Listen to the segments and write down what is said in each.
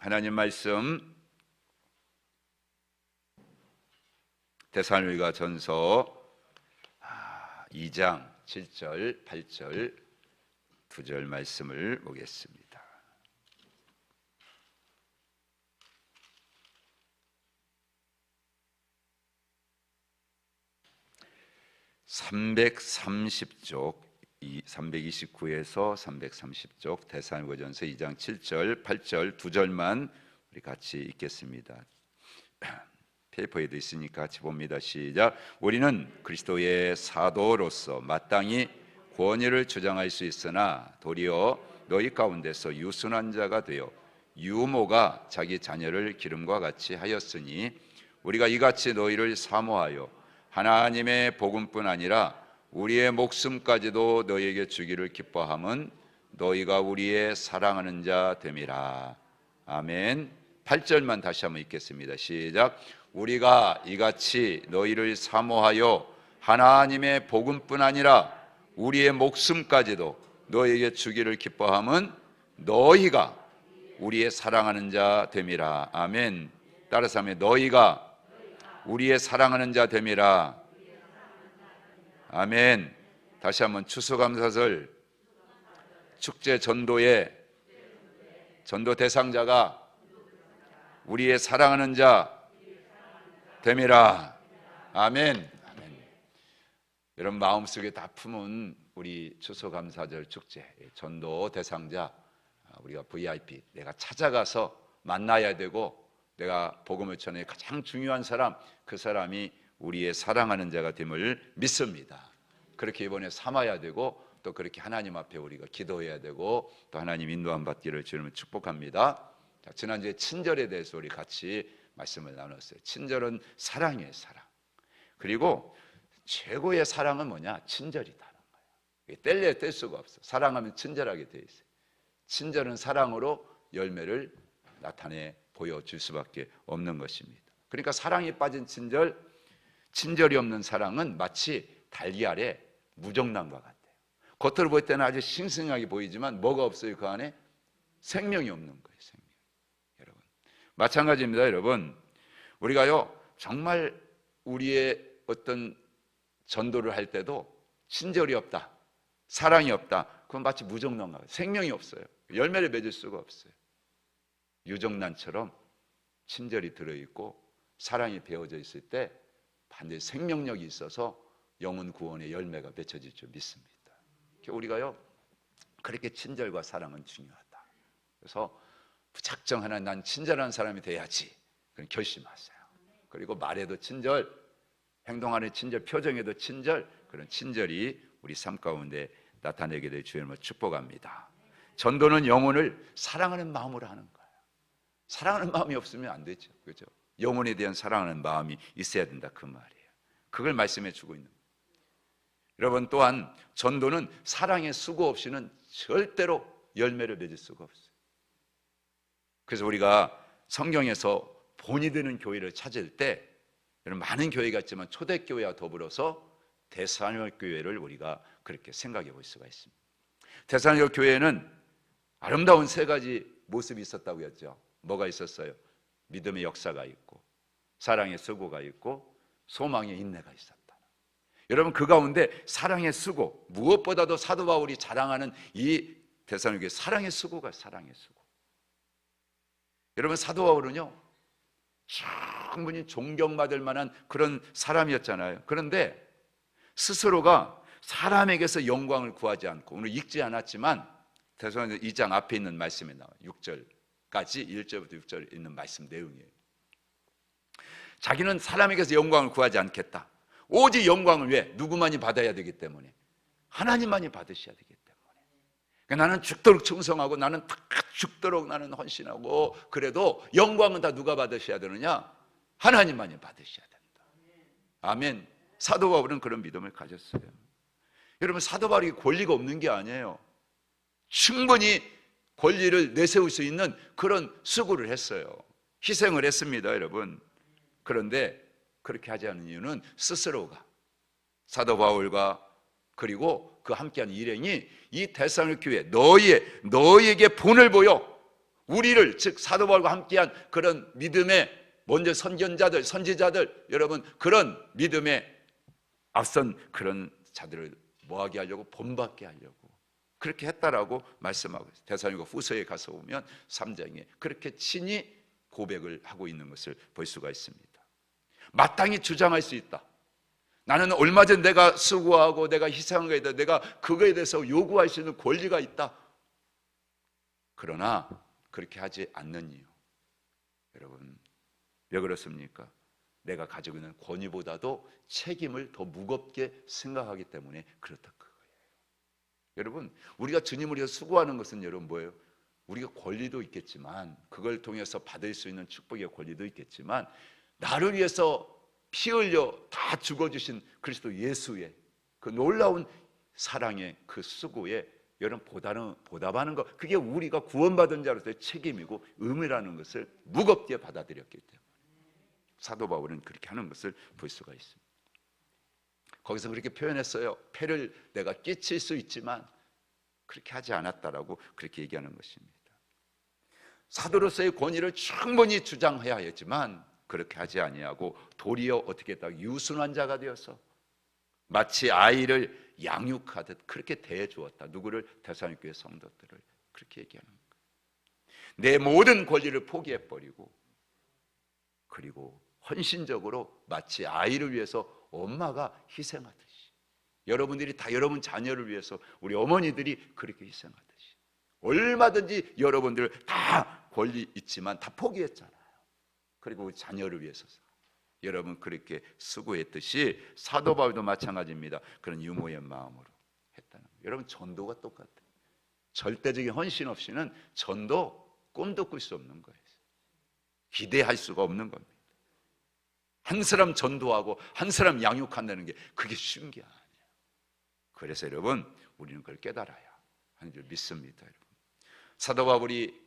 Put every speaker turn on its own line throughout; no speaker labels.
하나님 말씀 데살로니가 전서 2장 7절, 8절, 2절 말씀을 보겠습니다. (330쪽) 329에서 330쪽 데살로니가전서 2장 7절, 8절 2절만 우리 같이 읽겠습니다. 페이퍼에도 있으니까 같이 봅니다. 시작. 우리는 그리스도의 사도로서 마땅히 권위를 주장할 수 있으나 도리어 너희 가운데서 유순한 자가 되어 유모가 자기 자녀를 기름과 같이 하였으니 우리가 이같이 너희를 사모하여 하나님의 복음뿐 아니라 우리의 목숨까지도 너희에게 주기를 기뻐함은 너희가 우리의 사랑하는 자 됨이라. 아멘. 8절만 다시 한번 읽겠습니다. 시작. 우리가 이같이 너희를 사모하여 하나님의 복음뿐 아니라 우리의 목숨까지도 너희에게 주기를 기뻐함은 너희가 우리의 사랑하는 자 됨이라. 아멘. 따라서 하면 너희가 우리의 사랑하는 자 됨이라. 아멘. 다시 한번 추수감사절 축제 전도의 전도 대상자가 우리의 사랑하는 자 됨이라. 아멘. 아멘. 여러분 마음속에 다 품은 우리 추수감사절 축제 전도 대상자, 우리가 VIP 내가 찾아가서 만나야 되고 내가 복음을 전해 가장 중요한 사람, 그 사람이 우리의 사랑하는 자가 됨을 믿습니다. 그렇게 이번에 삼아야 되고 또 그렇게 하나님 앞에 우리가 기도해야 되고 또 하나님 인도함 받기를 주님을 축복합니다. 자, 지난주에 친절에 대해서 우리 같이 말씀을 나눴어요. 친절은 사랑이에요, 사랑. 그리고 최고의 사랑은 뭐냐? 친절이다는 거예요. 뗄래야 뗄 수가 없어. 사랑하면 친절하게 돼 있어요. 친절은 사랑으로 열매를 나타내 보여줄 수밖에 없는 것입니다. 그러니까 사랑이 빠진 친절, 친절이 없는 사랑은 마치 달걀에 무정란과 같아요. 겉으로 볼 때는 아주 싱싱하게 보이지만 뭐가 없어요? 그 안에 생명이 없는 거예요. 생명. 여러분 마찬가지입니다. 여러분 우리가요 정말 우리의 어떤 전도를 할 때도 친절이 없다, 사랑이 없다, 그건 마치 무정란과 같아요. 생명이 없어요. 열매를 맺을 수가 없어요. 유정란처럼 친절이 들어있고 사랑이 배어져 있을 때 반드시 생명력이 있어서 영혼 구원의 열매가 맺혀질 줄 믿습니다. 우리가요 그렇게 친절과 사랑은 중요하다. 그래서 무작정 하나 난 친절한 사람이 돼야지 그런 결심하세요. 그리고 말에도 친절, 행동하는 친절, 표정에도 친절, 그런 친절이 우리 삶 가운데 나타내게 될 주님을 축복합니다. 전도는 영혼을 사랑하는 마음으로 하는 거예요. 사랑하는 마음이 없으면 안 되죠. 그렇죠? 영혼에 대한 사랑하는 마음이 있어야 된다 그 말이에요. 그걸 말씀해 주고 있는 거예요. 여러분 또한 전도는 사랑의 수고 없이는 절대로 열매를 맺을 수가 없어요. 그래서 우리가 성경에서 본이 되는 교회를 찾을 때 여러분 많은 교회가 있지만 초대교회와 더불어서 데살로니가 교회를 우리가 그렇게 생각해 볼 수가 있습니다. 데살로니가 교회에는 아름다운 세 가지 모습이 있었다고 했죠. 뭐가 있었어요? 믿음의 역사가 있고 사랑의 수고가 있고 소망의 인내가 있었다. 여러분 그 가운데 사랑의 수고, 무엇보다도 사도 바울이 자랑하는 이 데살로니가 사랑의 수고가 사랑의 수고. 여러분 사도 바울은요 충분히 존경받을 만한 그런 사람이었잖아요. 그런데 스스로가 사람에게서 영광을 구하지 않고 오늘 읽지 않았지만 데살로니가 2장 앞에 있는 말씀에 나와요. 6절까지 1절부터 6절 있는 말씀 내용이에요. 자기는 사람에게서 영광을 구하지 않겠다. 오직 영광을 왜? 누구만이 받아야 되기 때문에 하나님만이 받으셔야 되기 때문에 그러니까 나는 죽도록 충성하고 나는 다 죽도록 나는 헌신하고 그래도 영광은 다 누가 받으셔야 되느냐? 하나님만이 받으셔야 된다. 아멘. 사도 바울은 그런 믿음을 가졌어요. 여러분 사도 바울이 권리가 없는 게 아니에요. 충분히 권리를 내세울 수 있는 그런 수고를 했어요. 희생을 했습니다. 여러분 그런데 그렇게 하지 않는 이유는 스스로가 사도 바울과 그리고 그 함께한 일행이 이 데살로니가 교회 너희에게 본을 보여 우리를, 즉 사도 바울과 함께한 그런 믿음의 먼저 선견자들, 선지자들, 여러분 그런 믿음에 앞선 그런 자들을 뭐하게 하려고? 본받게 하려고 그렇게 했다라고 말씀하고 있어요. 데살로니가 후서에 가서 보면 3장에 그렇게 친히 고백을 하고 있는 것을 볼 수가 있습니다. 마땅히 주장할 수 있다. 나는 얼마든지 내가 수고하고 내가 희생한 것에 대해서 내가 그거에 대해서 요구할 수 있는 권리가 있다. 그러나 그렇게 하지 않는 이유, 여러분 왜 그렇습니까? 내가 가지고 있는 권위보다도 책임을 더 무겁게 생각하기 때문에 그렇다 그거예요. 여러분 우리가 주님을 위해서 수고하는 것은 여러분 뭐예요? 우리가 권리도 있겠지만 그걸 통해서 받을 수 있는 축복의 권리도 있겠지만 나를 위해서 피 흘려 다 죽어주신 그리스도 예수의 그 놀라운 사랑의 그 수고에 여러분 보답하는 것, 그게 우리가 구원받은 자로서의 책임이고 의무라는 것을 무겁게 받아들였기 때문에 사도 바울은 그렇게 하는 것을 볼 수가 있습니다. 거기서 그렇게 표현했어요. 폐를 내가 끼칠 수 있지만 그렇게 하지 않았다라고 그렇게 얘기하는 것입니다. 사도로서의 권위를 충분히 주장해야 했지만 그렇게 하지 아니하고 도리어 어떻게 했다? 유순한 자가 되어서 마치 아이를 양육하듯 그렇게 대해주었다. 누구를? 데살로니가 교회 성도들을 그렇게 얘기하는 거예요. 내 모든 권리를 포기해버리고 그리고 헌신적으로 마치 아이를 위해서 엄마가 희생하듯이 여러분들이 다 여러분 자녀를 위해서 우리 어머니들이 그렇게 희생하듯이 얼마든지 여러분들 다 권리 있지만 다 포기했잖아요. 그리고 자녀를 위해서 여러분 그렇게 수고했듯이 사도 바울도 마찬가지입니다. 그런 유모의 마음으로 했다는 거예요. 여러분 전도가 똑같아요. 절대적인 헌신 없이는 전도 꿈도 꿀 수 없는 거예요. 기대할 수가 없는 겁니다. 한 사람 전도하고 한 사람 양육한다는 게 그게 쉬운 게 아니에요. 그래서 여러분 우리는 그걸 깨달아야 하는 줄 믿습니다. 여러분. 사도 바울이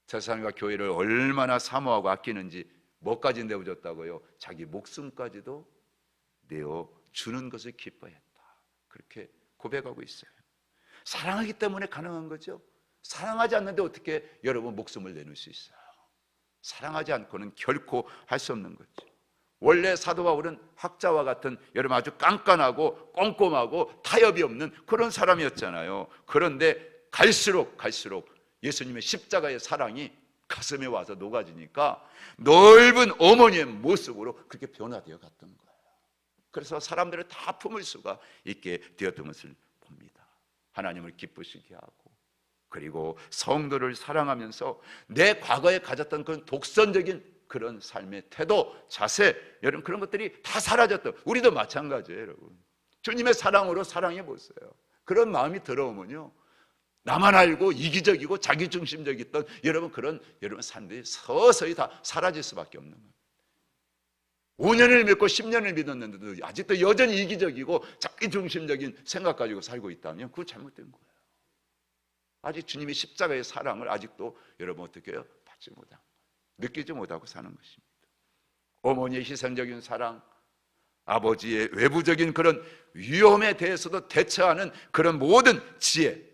데살로니가 교회를 얼마나 사모하고 아끼는지 뭐까지 내어줬다고요? 자기 목숨까지도 내어주는 것을 기뻐했다. 그렇게 고백하고 있어요. 사랑하기 때문에 가능한 거죠. 사랑하지 않는데 어떻게 여러분 목숨을 내놓을 수 있어요? 사랑하지 않고는 결코 할 수 없는 거죠. 원래 사도 바울은 학자와 같은 여러분 아주 깐깐하고 꼼꼼하고 타협이 없는 그런 사람이었잖아요. 그런데 갈수록 예수님의 십자가의 사랑이 가슴에 와서 녹아지니까 넓은 어머니의 모습으로 그렇게 변화되어 갔던 거예요. 그래서 사람들을 다 품을 수가 있게 되었던 것을 봅니다. 하나님을 기쁘시게 하고 그리고 성도를 사랑하면서 내 과거에 가졌던 그런 독선적인 그런 삶의 태도, 자세, 여러분 그런 것들이 다 사라졌던, 우리도 마찬가지예요. 여러분 주님의 사랑으로 사랑해 보세요. 그런 마음이 들어오면요 나만 알고 이기적이고 자기중심적이었던 여러분 여러분 삶들이 서서히 다 사라질 수밖에 없는 거예요. 5년을 믿고 10년을 믿었는데도 아직도 여전히 이기적이고 자기중심적인 생각 가지고 살고 있다면 그건 잘못된 거예요. 아직 주님의 십자가의 사랑을 아직도 여러분 어떻게 해요? 받지 못한 거예요. 느끼지 못하고 사는 것입니다. 어머니의 희생적인 사랑, 아버지의 외부적인 그런 위험에 대해서도 대처하는 그런 모든 지혜,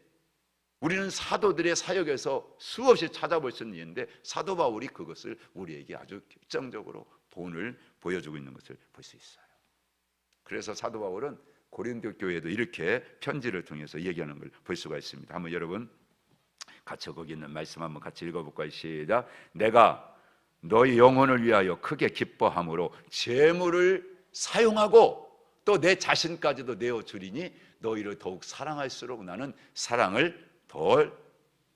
우리는 사도들의 사역에서 수없이 찾아볼 수 있는 일인데 사도 바울이 그것을 우리에게 아주 결정적으로 본을 보여주고 있는 것을 볼 수 있어요. 그래서 사도 바울은 고린도 교회에도 이렇게 편지를 통해서 얘기하는 걸 볼 수가 있습니다. 한번 여러분 같이 거기 있는 말씀 한번 같이 읽어볼까요? 시작. 내가 너희 영혼을 위하여 크게 기뻐함으로 재물을 사용하고 또 내 자신까지도 내어주리니 너희를 더욱 사랑할수록 나는 사랑을 덜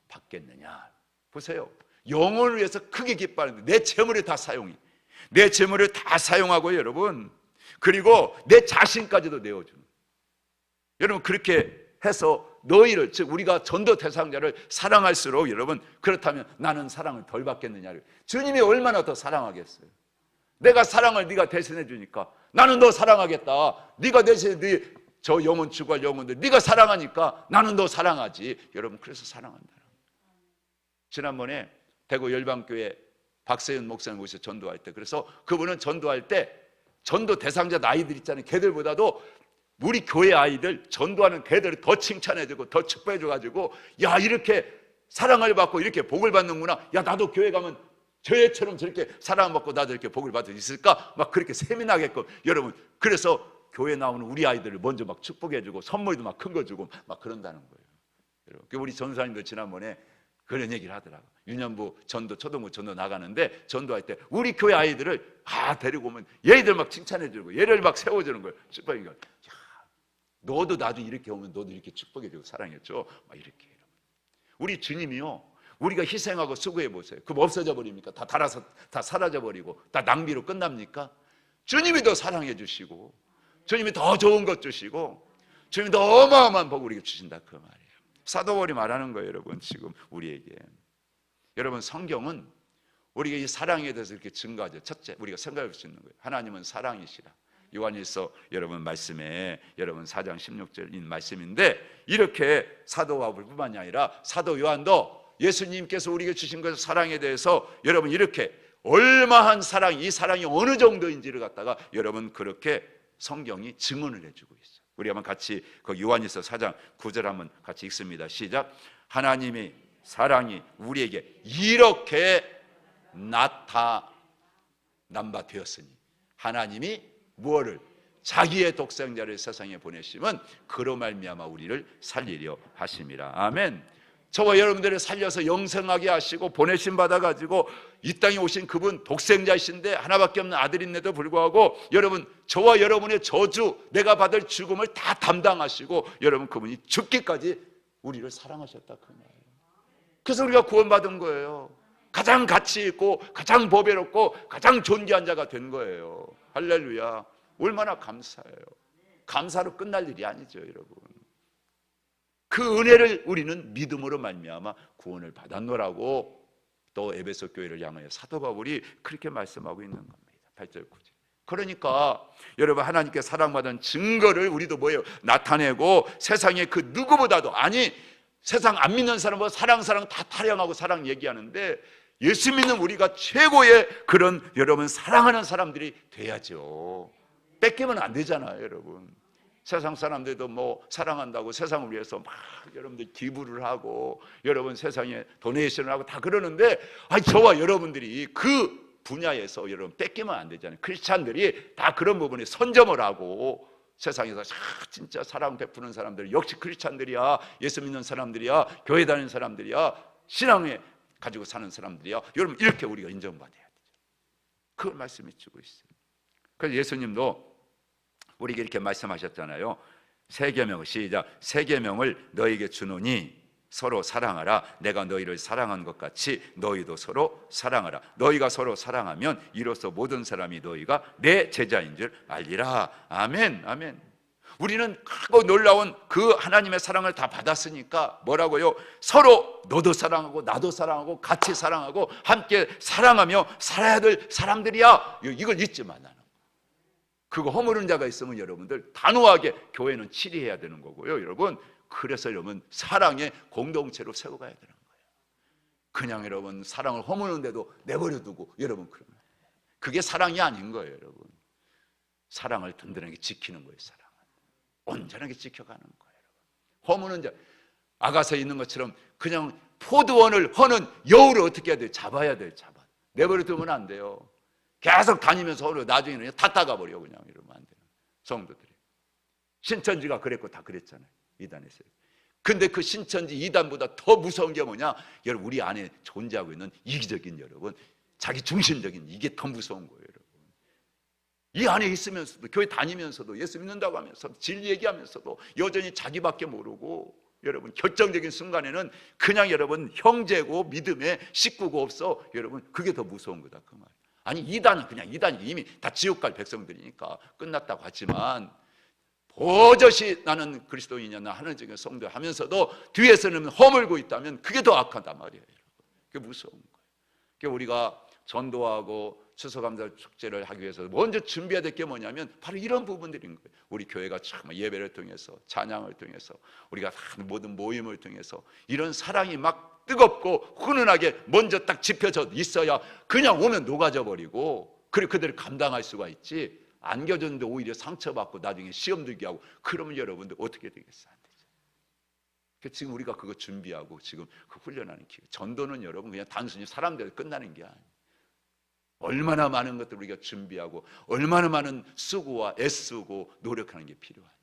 받겠느냐. 보세요. 영혼을 위해서 크게 기뻐하는데 내 재물을 다 사용해. 내 재물을 다 사용하고 여러분 그리고 내 자신까지도 내어주는. 여러분 그렇게 해서 너희를, 즉 우리가 전도 대상자를 사랑할수록 여러분 그렇다면 나는 사랑을 덜 받겠느냐. 주님이 얼마나 더 사랑하겠어요. 내가 사랑을 네가 대신해 주니까 나는 너 사랑하겠다. 네가 대신에 저 영혼 추구할 영혼들 네가 사랑하니까 나는 너 사랑하지. 여러분 그래서 사랑한다. 지난번에 대구 열방교회 박세윤 목사님 모셔 전도할 때, 그래서 그분은 전도할 때 전도 대상자 아이들 있잖아요. 걔들보다도 우리 교회 아이들 전도하는 걔들을 더 칭찬해주고 더 축복해줘가지고 야 이렇게 사랑을 받고 이렇게 복을 받는구나. 야, 나도 교회 가면 저애처럼 저렇게 사랑을 받고 나도 이렇게 복을 받을 수 있을까? 막 그렇게 세민하게끔 여러분, 그래서 교회 나오는 우리 아이들을 먼저 막 축복해주고 선물도 막 큰 거 주고 막 그런다는 거예요. 여러분, 우리 전사님도 지난번에 그런 얘기를 하더라고. 유년부 전도, 초등부 전도 나가는데 전도할 때 우리 교회 아이들을 데리고 오면 얘들 막 칭찬해주고 얘를 막 세워주는 거예요. 축복이니까, 야, 너도 나중에 이렇게 오면 너도 이렇게 축복해주고 사랑해줘. 막 이렇게. 우리 주님이요, 우리가 희생하고 수고해 보세요. 그럼 없어져 버립니까? 다 달아서 다 사라져 버리고 다 낭비로 끝납니까? 주님이 더 사랑해 주시고 주님이 더 좋은 것 주시고 주님이 더 어마어마한 복 우리에게 주신다, 그 말이에요. 사도 바울이 말하는 거예요, 여러분. 지금 우리에게, 여러분, 성경은 우리가 이 사랑에 대해서 이렇게 증거하죠. 첫째, 우리가 생각할 수 있는 거예요. 하나님은 사랑이시라. 요한일서 여러분 말씀에 여러분 4장 16절인 말씀인데, 이렇게 사도 바울뿐만이 아니라 사도 요한도 예수님께서 우리에게 주신 그 사랑에 대해서 여러분 이렇게 얼마한 사랑, 이 사랑이 어느 정도인지를 갖다가 여러분 그렇게 성경이 증언을 해주고 있어요. 우리 한번 같이 그 요한일서 4장 9절 한번 같이 읽습니다. 시작. 하나님이 사랑이 우리에게 이렇게 나타난 바 되었으니, 하나님이 무엇을? 자기의 독생자를 세상에 보내심은 그로 말미암아 우리를 살리려 하심이라. 아멘. 저와 여러분들을 살려서 영생하게 하시고 보내심 받아가지고 이 땅에 오신 그분 독생자이신데 하나밖에 없는 아들인데도 불구하고 여러분 저와 여러분의 저주, 내가 받을 죽음을 다 담당하시고 여러분 그분이 죽기까지 우리를 사랑하셨다, 그 말이에요. 그래서 우리가 구원받은 거예요. 가장 가치 있고 가장 보배롭고 가장 존귀한 자가 된 거예요. 할렐루야. 얼마나 감사해요. 감사로 끝날 일이 아니죠, 여러분. 그 은혜를 우리는 믿음으로 말미암아 구원을 받았노라고 또 에베소 교회를 향하여 사도 바울이 그렇게 말씀하고 있는 겁니다. 8절 9절. 그러니까 여러분, 하나님께 사랑받은 증거를 우리도 뭐예요? 나타내고 세상에 그 누구보다도, 아니 세상 안 믿는 사람은 사랑 다 타령하고 사랑 얘기하는데 예수 믿는 우리가 최고의 그런 여러분 사랑하는 사람들이 돼야죠. 뺏기면 안 되잖아요, 여러분. 세상 사람들도 뭐 사랑한다고 세상을 위해서 막 여러분들 기부를 하고 여러분 세상에 도네이션을 하고 다 그러는데, 저와 여러분들이 그 분야에서 여러분 뺏기면 안 되잖아요. 크리스찬들이 다 그런 부분에 선점을 하고 세상에서 진짜 사랑 베푸는 사람들, 역시 크리스찬들이야, 예수 믿는 사람들이야, 교회 다니는 사람들이야, 신앙에 가지고 사는 사람들이야, 여러분 이렇게 우리가 인정받아야 되죠. 그걸 말씀해 주고 있어요. 그래서 예수님도 우리에게 이렇게 말씀하셨잖아요. 새 계명을, 시작. 새 계명을 너에게 주노니 서로 사랑하라. 내가 너희를 사랑한 것 같이 너희도 서로 사랑하라. 너희가 서로 사랑하면 이로써 모든 사람이 너희가 내 제자인 줄 알리라. 아멘, 아멘. 우리는 크고 놀라운 그 하나님의 사랑을 다 받았으니까 뭐라고요? 서로 너도 사랑하고 나도 사랑하고 같이 사랑하고 함께 사랑하며 살아야 될 사람들이야. 이걸 잊지 마. 나는 그거 허무는 자가 있으면 여러분들 단호하게 교회는 치리해야 되는 거고요, 여러분. 그래서 여러분 사랑의 공동체로 세워가야 되는 거예요. 그냥 여러분 사랑을 허무는데도 내버려 두고 여러분 그러면 그게 사랑이 아닌 거예요, 여러분. 사랑을 든든하게 지키는 거예요. 사랑은 온전하게 지켜가는 거예요, 여러분. 허무는 자, 아가서에 있는 것처럼 그냥 포도원을 허는 여우를 어떻게 해야 돼요? 잡아야 돼요. 내버려 두면 안 돼요. 계속 다니면서 서로 나중에는 다 따가버려. 그냥 이러면 안 돼요. 성도들이. 신천지가 그랬고 다 그랬잖아요. 이단에서요. 근데 그 신천지 이단보다 더 무서운 게 뭐냐? 여러분, 우리 안에 존재하고 있는 이기적인 여러분, 자기 중심적인 이게 더 무서운 거예요, 여러분. 이 안에 있으면서도, 교회 다니면서도, 예수 믿는다고 하면서도, 진리 얘기하면서도 여전히 자기밖에 모르고, 여러분 결정적인 순간에는 그냥 여러분 형제고 믿음의 식구고 없어. 여러분 그게 더 무서운 거다, 그 말. 아니 이단은 그냥 이단이 이미 다 지옥 갈 백성들이니까 끝났다고 하지만 버젓이 나는 그리스도인이냐, 나 하나님의 성도 하면서도 뒤에서는 허물고 있다면 그게 더 악하단 말이에요, 여러분. 그게 무서운 거예요. 그러니까 우리가 전도하고 추수감사 축제를 하기 위해서 먼저 준비해야 될 게 뭐냐면 바로 이런 부분들인 거예요. 우리 교회가 참 예배를 통해서, 찬양을 통해서, 우리가 모든 모임을 통해서 이런 사랑이 막 뜨겁고 훈훈하게 먼저 딱 지펴져 있어야 그냥 오면 녹아져 버리고 그리고 그들을 감당할 수가 있지. 안겨줬는데 오히려 상처받고 나중에 시험 들게 하고 그러면 여러분들 어떻게 되겠어요? 안 되죠. 지금 우리가 그거 준비하고 지금 그 훈련하는 기회. 전도는 여러분 그냥 단순히 사람들 끝나는 게 아니에요. 얼마나 많은 것들 우리가 준비하고 얼마나 많은 수고와 애쓰고 노력하는 게 필요한지,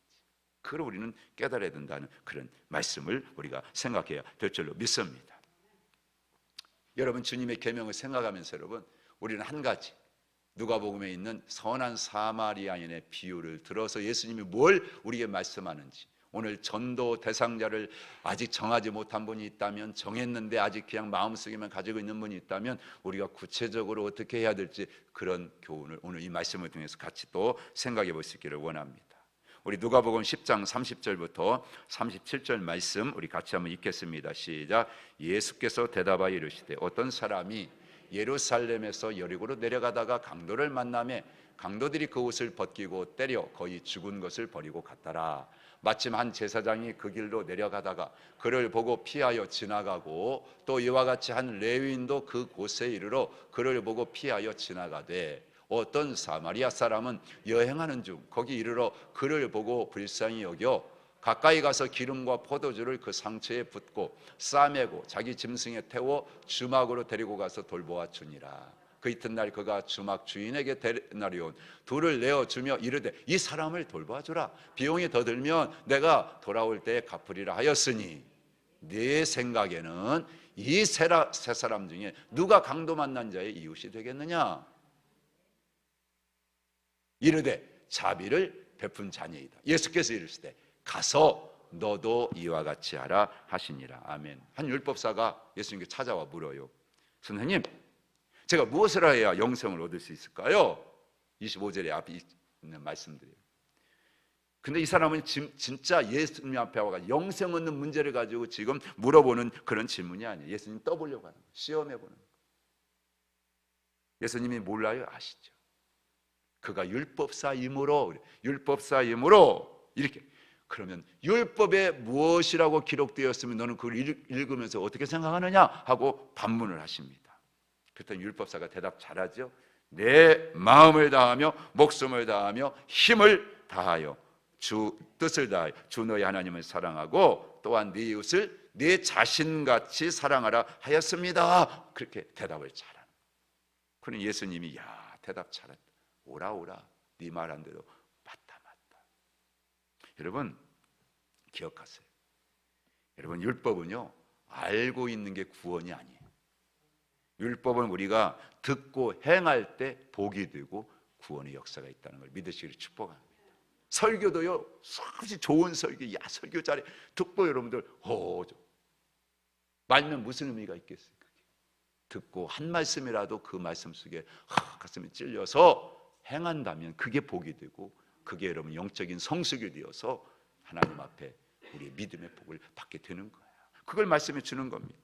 그걸 우리는 깨달아야 된다는 그런 말씀을 우리가 생각해야 될 줄로 믿습니다. 여러분, 주님의 계명을 생각하면서 여러분, 우리는 한 가지, 누가복음에 있는 선한 사마리아인의 비유를 들어서 예수님이 뭘 우리에게 말씀하는지, 오늘 전도 대상자를 아직 정하지 못한 분이 있다면, 정했는데 아직 그냥 마음속에만 가지고 있는 분이 있다면 우리가 구체적으로 어떻게 해야 될지, 그런 교훈을 오늘 이 말씀을 통해서 같이 또 생각해 볼 수 있기를 원합니다. 우리 누가복음 10장 30절부터 37절 말씀 우리 같이 한번 읽겠습니다. 시작. 예수께서 대답하여 이르시되 어떤 사람이 예루살렘에서 여리고로 내려가다가 강도를 만나매 강도들이 그 옷을 벗기고 때려 거의 죽은 것을 버리고 갔더라. 마침 한 제사장이 그 길로 내려가다가 그를 보고 피하여 지나가고, 또 이와 같이 한 레위인도 그 곳에 이르러 그를 보고 피하여 지나가되, 어떤 사마리아 사람은 여행하는 중 거기 이르러 그를 보고 불쌍히 여겨 가까이 가서 기름과 포도주를 그 상처에 붓고 싸매고 자기 짐승에 태워 주막으로 데리고 가서 돌보아 주니라. 그 이튿날 그가 주막 주인에게 데나리온 둘을 내어주며 이르되 이 사람을 돌보아 주라. 비용이 더 들면 내가 돌아올 때에 갚으리라 하였으니, 네 생각에는 이 세 사람 중에 누가 강도 만난 자의 이웃이 되겠느냐? 이르되 자비를 베푼 자녀이다. 예수께서 이르시되 가서 너도 이와 같이 하라 하시니라. 아멘. 한 율법사가 예수님께 찾아와 물어요. 선생님, 제가 무엇을 해야 영생을 얻을 수 있을까요? 25절에 앞에 있는 말씀들이에요. 근데 이 사람은 진짜 예수님 앞에 와가 영생 얻는 문제를 가지고 지금 물어보는 그런 질문이 아니에요. 예수님 떠보려고 하는 거예요. 시험해보는 거예요. 예수님이 몰라요? 아시죠? 그가 율법사이므로 이렇게. 그러면 율법에 무엇이라고 기록되었으면 너는 그걸 읽으면서 어떻게 생각하느냐 하고 반문을 하십니다. 그랬더니 율법사가 대답 잘하죠. 내 마음을 다하며 목숨을 다하며 힘을 다하여 주 뜻을 다하여 주 너희 하나님을 사랑하고 또한 네 이웃을 네 자신같이 사랑하라 하였습니다. 그렇게 대답을 잘하는. 그러니 예수님이 야, 대답 잘했다. 오라 네 말한 대로 맞다. 여러분 기억하세요. 여러분 율법은요 알고 있는 게 구원이 아니에요. 율법은 우리가 듣고 행할 때 복이 되고 구원의 역사가 있다는 걸 믿으시기를 축복합니다. 설교도요 아주 좋은 설교, 야 설교 잘해 듣고 여러분들 말면 무슨 의미가 있겠어요? 듣고 한 말씀이라도 그 말씀 속에 가슴이 찔려서 행한다면 그게 복이 되고, 그게 여러분 영적인 성숙이 되어서 하나님 앞에 우리의 믿음의 복을 받게 되는 거예요. 그걸 말씀해 주는 겁니다.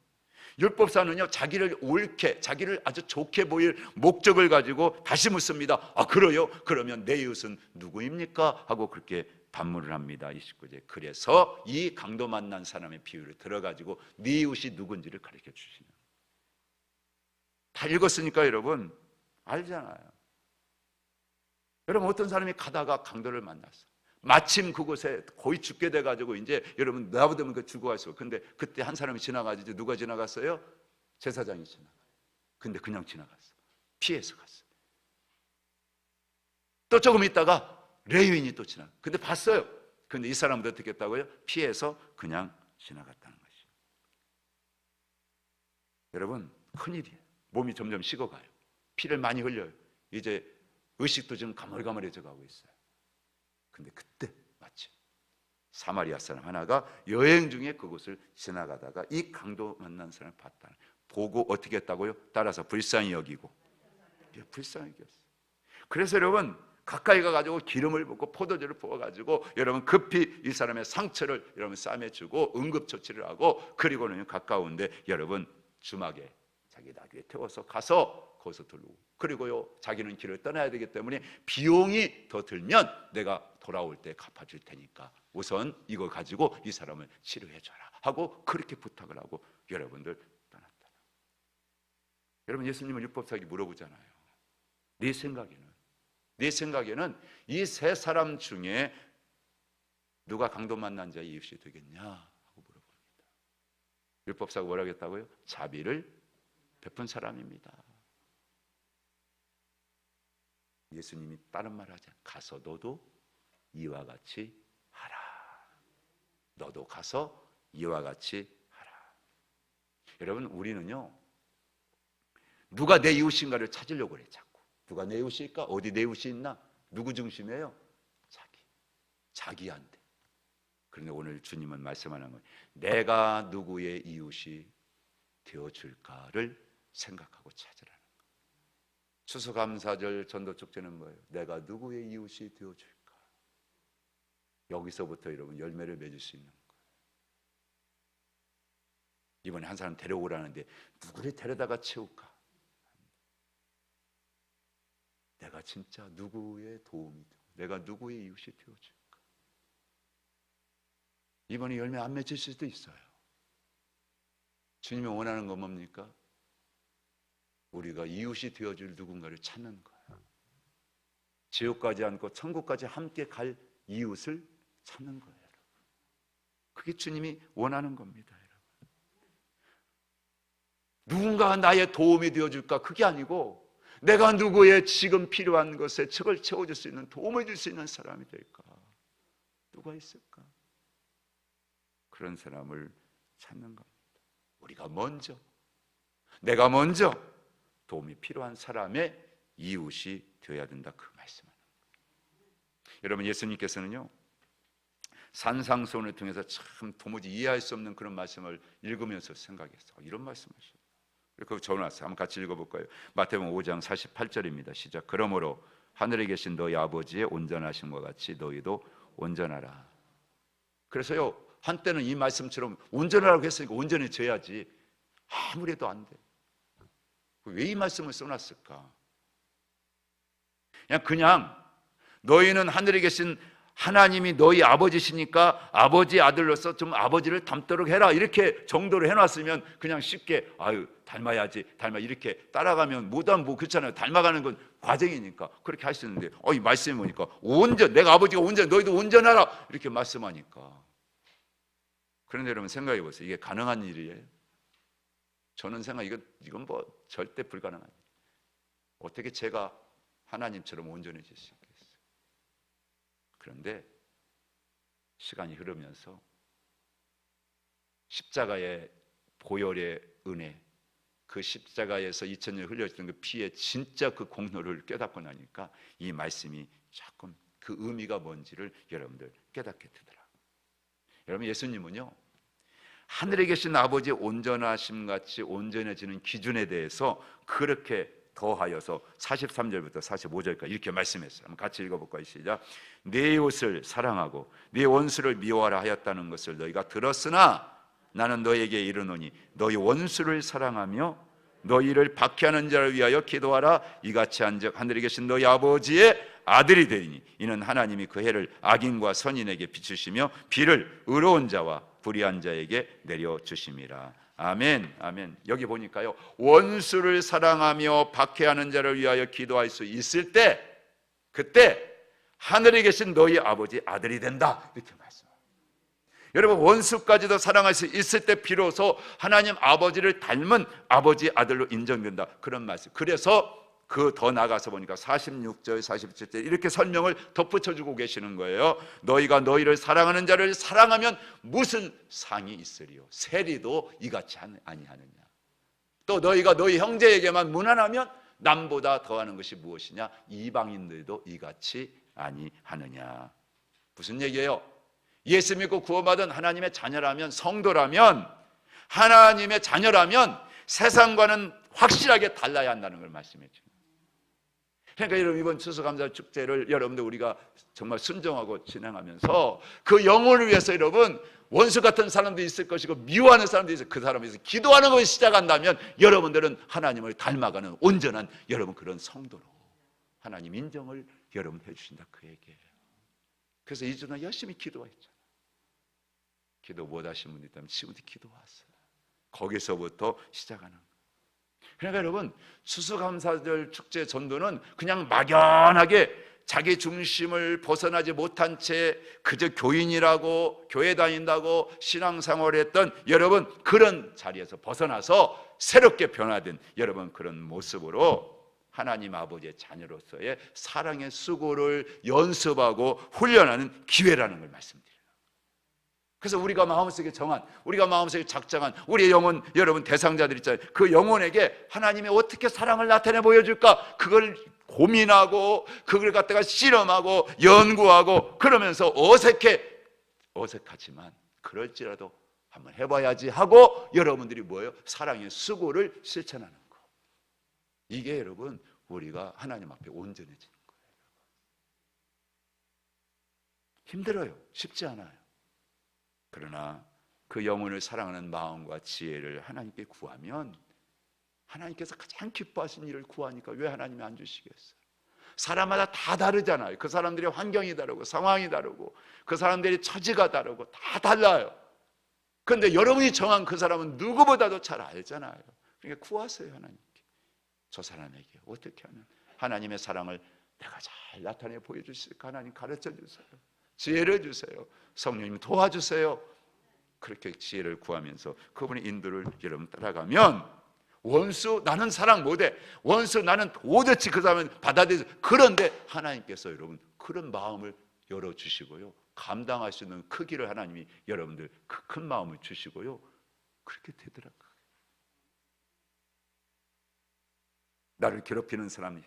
율법사는요 자기를 옳게, 자기를 아주 좋게 보일 목적을 가지고 다시 묻습니다. 아 그래요? 그러면 내 이웃은 누구입니까? 하고 그렇게 반문을 합니다. 29절. 그래서 이 강도 만난 사람의 비유를 들어가지고 네 이웃이 누군지를 가르쳐 주시는. 다 읽었으니까 여러분 알잖아요. 여러분 어떤 사람이 가다가 강도를 만났어. 마침 그곳에 거의 죽게 돼가지고 이제 여러분 나보다면 그 죽어갔어. 근데 그때 한 사람이 지나가지. 누가 지나갔어요? 제사장이 지나갔어요. 근데 그냥 지나갔어. 피해서 갔어요. 또 조금 있다가 레위인이 또 지나가. 근데 봤어요. 근데 이 사람도 어떻게 했다고요? 피해서 그냥 지나갔다는 것이죠. 여러분 큰일이에요. 몸이 점점 식어가요. 피를 많이 흘려요. 이제 의식도 좀 가물가물해져 가고 있어요. 근데 그때 마침 사마리아 사람 하나가 여행 중에 그곳을 지나가다가 이 강도 만난 사람을 봤다. 보고 어떻게 했다고요? 따라서 불쌍히 여기고. 불쌍히 여겼어요. 그래서 여러분 가까이 가가지고 기름을 붓고 포도주를 부어가지고 여러분 급히 이 사람의 상처를 여러분 싸매주고 응급처치를 하고, 그리고는 가까운데 여러분 주막에 자기 나귀에 태워서 가서 거기서 들고, 그리고요 자기는 길을 떠나야 되기 때문에 비용이 더 들면 내가 돌아올 때 갚아줄 테니까 우선 이거 가지고 이 사람을 치료해 줘라 하고 그렇게 부탁을 하고 여러분들 떠났다. 여러분 예수님은 율법사에게 물어보잖아요. 네 생각에는 이 세 사람 중에 누가 강도 만난 자의 이웃이 되겠냐 하고 물어봅니다. 율법사가 뭐라고 했다고요? 자비를 베푼 사람입니다. 예수님이 다른 말 하지 않아요. 가서 너도 이와 같이 하라. 너도 가서 이와 같이 하라. 여러분, 우리는요, 누가 내 이웃인가를 찾으려고 그래. 자꾸 누가 내 이웃일까? 어디 내 이웃이 있나? 누구 중심이에요? 자기한테. 그런데 오늘 주님은 말씀하는 거예요. 내가 누구의 이웃이 되어줄까를 생각하고 찾으라는 거예요. 추수감사절 전도축제는 뭐예요? 내가 누구의 이웃이 되어줄까? 여기서부터 여러분 열매를 맺을 수 있는 거예요. 이번에 한 사람 데려오라는데 누구를 데려다가 채울까? 내가 진짜 누구의 도움이 되고 내가 누구의 이웃이 되어줄까? 이번에 열매 안 맺을 수도 있어요. 주님이 원하는 건 뭡니까? 우리가 이웃이 되어줄 누군가를 찾는 거예요. 지옥 가지 않고 천국까지 함께 갈 이웃을 찾는 거예요. 그게 주님이 원하는 겁니다. 누군가가 나의 도움이 되어줄까? 그게 아니고 내가 누구의 지금 필요한 것에 척을 채워줄 수 있는, 도움을 줄 수 있는 사람이 될까? 누가 있을까? 그런 사람을 찾는 겁니다. 우리가 먼저, 내가 먼저 도움이 필요한 사람의 이웃이 되어야 된다, 그 말씀하는 거예요. 여러분, 예수님께서는요, 산상수훈을 통해서 참 도무지 이해할 수 없는 그런 말씀을 읽으면서 생각했어요. 이런 말씀하셨어요. 그리고 적어놨어요. 한번 같이 읽어볼까요? 마태복음 5장 48절입니다. 시작. 그러므로 하늘에 계신 너희 아버지의 온전하심과 같이 너희도 온전하라. 그래서요, 한때는 이 말씀처럼 온전하라고 했으니까 온전해져야지, 아무리 해도 안 돼. 왜 이 말씀을 써놨을까? 그냥 너희는 하늘에 계신 하나님이 너희 아버지시니까 아버지 아들로서 좀 아버지를 닮도록 해라, 이렇게 정도로 해놨으면 그냥 쉽게 닮아야지, 이렇게 따라가면 뭐다, 그렇잖아요. 닮아가는 건 과정이니까 그렇게 할 수 있는데, 이 말씀이 뭐니까 내가 아버지가 온전, 너희도 온전하라, 이렇게 말씀하니까. 그런데 여러분 생각해 보세요. 이게 가능한 일이에요? 저는 이건 뭐 절대 불가능한 일이에요. 어떻게 제가 하나님처럼 온전해질 수 있겠어요? 그런데 시간이 흐르면서 십자가의 보혈의 은혜, 그 십자가에서 2000년 흘려졌던 그 피의 진짜 그 공로를 깨닫고 나니까 이 말씀이 조금 그 의미가 뭔지를 여러분들 깨닫게 되더라고요. 여러분, 예수님은요, 하늘에 계신 아버지의 온전하심 같이 온전해지는 기준에 대해서 그렇게 더하여서 43절부터 45절까지 이렇게 말씀했어요. 한번 같이 읽어볼까요? 시작. 내 이웃을 사랑하고 내 원수를 미워하라 하였다는 것을 너희가 들었으나 나는 너희에게 이르노니 너희 원수를 사랑하며 너희를 박해하는 자를 위하여 기도하라. 이같이 한즉 하늘에 계신 너희 아버지의 아들이 되리니 이는 하나님이 그 해를 악인과 선인에게 비추시며 비를 의로운 자와 불의한 자에게 내려주심이라. 아멘, 아멘. 여기 보니까요, 원수를 사랑하며 박해하는 자를 위하여 기도할 수 있을 때, 그때 하늘에 계신 너희 아버지 아들이 된다, 이렇게 말씀합니다. 여러분, 원수까지도 사랑할 수 있을 때 비로소 하나님 아버지를 닮은 아버지 아들로 인정된다, 그런 말씀. 그래서 더 나가서 보니까 46절 47절 이렇게 설명을 덧붙여주고 계시는 거예요. 너희가 너희를 사랑하는 자를 사랑하면 무슨 상이 있으리요? 세리도 이같이 아니하느냐. 또 너희가 너희 형제에게만 무난하면 남보다 더하는 것이 무엇이냐? 이방인들도 이같이 아니하느냐. 무슨 얘기예요? 예수 믿고 구원받은 하나님의 자녀라면, 성도라면, 하나님의 자녀라면 세상과는 확실하게 달라야 한다는 걸 말씀해 줍니다. 그러니까 여러분, 이번 추수감사 축제를 여러분들 우리가 정말 순종하고 진행하면서 그 영혼을 위해서 여러분, 원수 같은 사람도 있을 것이고 미워하는 사람도 있을, 그 사람에 대해서 기도하는 것을 시작한다면 여러분들은 하나님을 닮아가는 온전한 여러분 그런 성도로 하나님 인정을 여러분 해주신다, 그 얘기예요. 그래서 이 주는 열심히 기도했잖아요. 기도 못하신 분이 있다면 지금부터 기도하세요. 거기서부터 시작하는 거예요. 그러니까 여러분, 추수감사절 축제 전도는 그냥 막연하게 자기 중심을 벗어나지 못한 채 그저 교인이라고 교회 다닌다고 신앙생활을 했던 여러분, 그런 자리에서 벗어나서 새롭게 변화된 여러분, 그런 모습으로 하나님 아버지의 자녀로서의 사랑의 수고를 연습하고 훈련하는 기회라는 걸 말씀드려요. 그래서 우리가 마음속에 정한, 우리가 마음속에 작정한 우리의 영혼, 여러분 대상자들 있잖아요. 그 영혼에게 하나님이 어떻게 사랑을 나타내 보여줄까, 그걸 고민하고 그걸 갖다가 실험하고 연구하고 그러면서 어색하지만 그럴지라도 한번 해봐야지 하고 여러분들이 뭐예요? 사랑의 수고를 실천하는 거. 이게 여러분 우리가 하나님 앞에 온전해지는 거예요. 힘들어요. 쉽지 않아요. 그러나 그 영혼을 사랑하는 마음과 지혜를 하나님께 구하면 하나님께서 가장 기뻐하신 일을 구하니까 왜 하나님이 안 주시겠어요? 사람마다 다 다르잖아요. 그 사람들의 환경이 다르고 상황이 다르고 그 사람들의 처지가 다르고 다 달라요. 그런데 여러분이 정한 그 사람은 누구보다도 잘 알잖아요. 그러니까 구하세요. 하나님께. 저 사람에게 어떻게 하면 하나님의 사랑을 내가 잘 나타내 보여주실까? 하나님 가르쳐 주세요. 지혜를 주세요. 성령님 도와주세요. 그렇게 지혜를 구하면서 그분의 인도를 여러분 따라가면 원수 나는 사랑 못해, 원수 나는 도대체 그 사람은 받아들여서, 그런데 하나님께서 여러분 그런 마음을 열어주시고요, 감당할 수 있는 크기를 하나님이 여러분들 그 큰 마음을 주시고요, 그렇게 되더라고요. 나를 괴롭히는 사람이,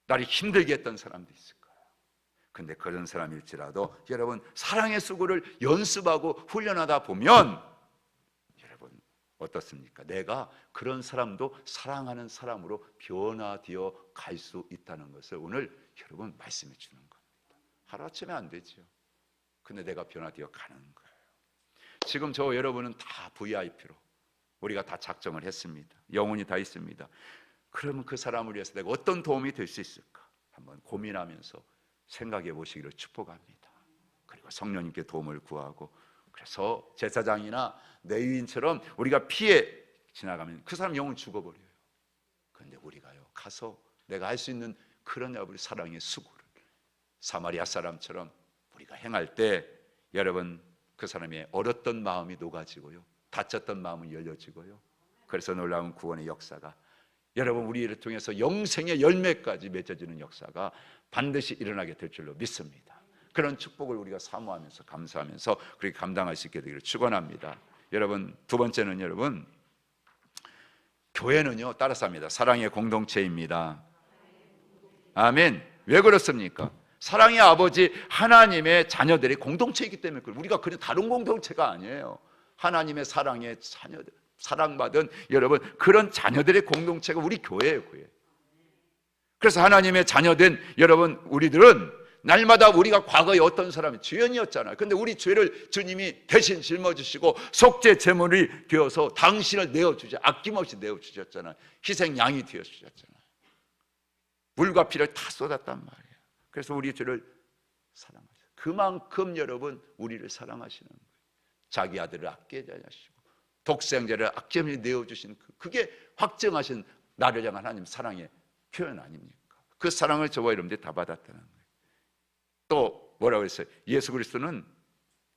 나를 힘들게 했던 사람도 있을 거예요. 근데 그런 사람일지라도 여러분 사랑의 수고를 연습하고 훈련하다 보면 여러분 어떻습니까? 내가 그런 사람도 사랑하는 사람으로 변화되어 갈 수 있다는 것을 오늘 여러분 말씀해 주는 겁니다. 하루아침에 안 되죠. 근데 내가 변화되어 가는 거예요. 지금 저 여러분은 다 VIP로 우리가 다 작정을 했습니다. 영혼이 다 있습니다. 그러면 그 사람을 위해서 내가 어떤 도움이 될 수 있을까? 한번 고민하면서 생각해 보시기를 축복합니다. 그리고 성령님께 도움을 구하고, 그래서 제사장이나 레위인처럼 우리가 피해 지나가면 그 사람 영혼 죽어버려요. 그런데 우리가요 가서 내가 할 수 있는 그런 여러분의 사랑의 수고를 사마리아 사람처럼 우리가 행할 때 여러분 그 사람의 얼었던 마음이 녹아지고요, 다쳤던 마음은 열려지고요, 그래서 놀라운 구원의 역사가 여러분 우리를 통해서 영생의 열매까지 맺어지는 역사가 반드시 일어나게 될 줄로 믿습니다. 그런 축복을 우리가 사모하면서 감사하면서 그렇게 감당할 수 있게 되기를 축원합니다. 여러분 두 번째는 여러분 교회는요 따라서 합니다. 사랑의 공동체입니다. 아멘. 왜 그렇습니까? 사랑의 아버지 하나님의 자녀들이 공동체이기 때문에 그래요. 우리가 그냥 다른 공동체가 아니에요. 하나님의 사랑의 자녀들, 사랑받은 여러분 그런 자녀들의 공동체가 우리 교회예요. 교회. 그래서 하나님의 자녀된 여러분 우리들은 날마다 우리가 과거에 어떤 사람이 죄인이었잖아요. 근데 우리 죄를 주님이 대신 짊어지시고 속죄 제물이 되어서 당신을 내어주지, 아낌없이 내어주셨잖아요. 희생 양이 되어주셨잖아요. 물과 피를 다 쏟았단 말이에요. 그래서 우리 죄를 사랑하셔요. 그만큼 여러분 우리를 사랑하시는 거예요. 자기 아들을 아끼지 않으시고 독생자를 아낌없이 내어주신 그게 확정하신 나를 향한 하나님 사랑의 표현 아닙니까? 그 사랑을 저와 여러분들이 다 받았다는 거예요. 또 뭐라고 했어요? 예수 그리스도는